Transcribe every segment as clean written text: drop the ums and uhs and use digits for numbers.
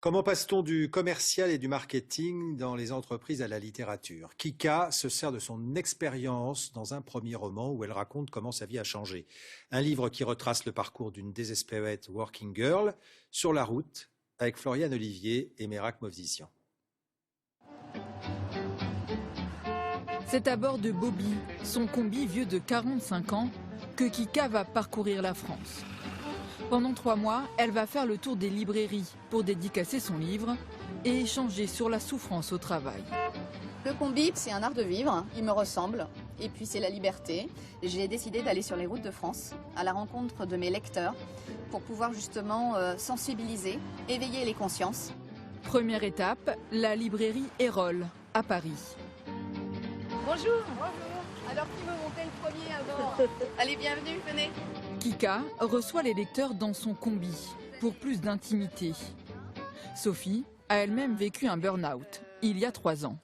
Comment passe-t-on du commercial et du marketing dans les entreprises à la littérature? Kika se sert de son expérience dans un premier roman où elle raconte comment sa vie a changé. Un livre qui retrace le parcours d'une désespérée working girl sur la route avec Floriane Olivier et Merak Movsisyan. C'est à bord de Bobby, son combi vieux de 45 ans, que Kika va parcourir la France. Pendant 3 mois, elle va faire le tour des librairies pour dédicacer son livre et échanger sur la souffrance au travail. Le combi, c'est un art de vivre, il me ressemble, et puis c'est la liberté. J'ai décidé d'aller sur les routes de France, à la rencontre de mes lecteurs, pour pouvoir justement sensibiliser, éveiller les consciences. Première étape, la librairie Erol, à Paris. Bonjour. Bonjour. Alors qui veut monter le premier avant? Allez, bienvenue, venez. Kika reçoit les lecteurs dans son combi pour plus d'intimité. Sophie a elle-même vécu un burn-out il y a 3 ans.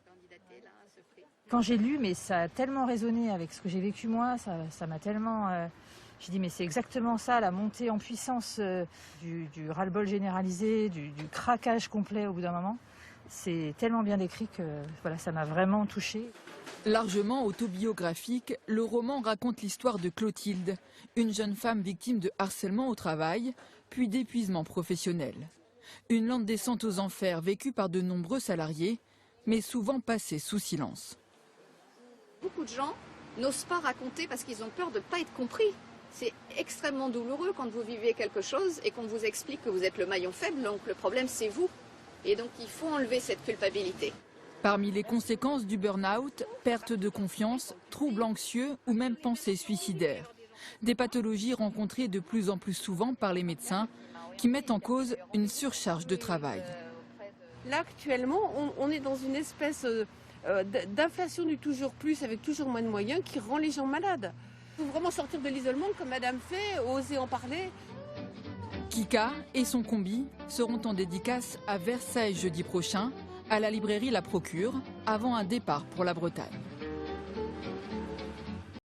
Quand j'ai lu, mais ça a tellement résonné avec ce que j'ai vécu moi, ça m'a tellement... J'ai dit mais c'est exactement ça, la montée en puissance du ras-le-bol généralisé, du craquage complet au bout d'un moment. C'est tellement bien décrit que voilà, ça m'a vraiment touchée. Largement autobiographique, le roman raconte l'histoire de Clotilde, une jeune femme victime de harcèlement au travail, puis d'épuisement professionnel. Une lente descente aux enfers vécue par de nombreux salariés, mais souvent passée sous silence. Beaucoup de gens n'osent pas raconter parce qu'ils ont peur de ne pas être compris. C'est extrêmement douloureux quand vous vivez quelque chose et qu'on vous explique que vous êtes le maillon faible, donc le problème c'est vous. Et donc il faut enlever cette culpabilité. Parmi les conséquences du burn-out, perte de confiance, troubles anxieux ou même pensées suicidaires. Des pathologies rencontrées de plus en plus souvent par les médecins qui mettent en cause une surcharge de travail. Là actuellement, on est dans une espèce d'inflation du toujours plus avec toujours moins de moyens qui rend les gens malades. Il faut vraiment sortir de l'isolement comme Madame fait, oser en parler. Kika et son combi seront en dédicace à Versailles jeudi prochain, à la librairie La Procure, avant un départ pour la Bretagne.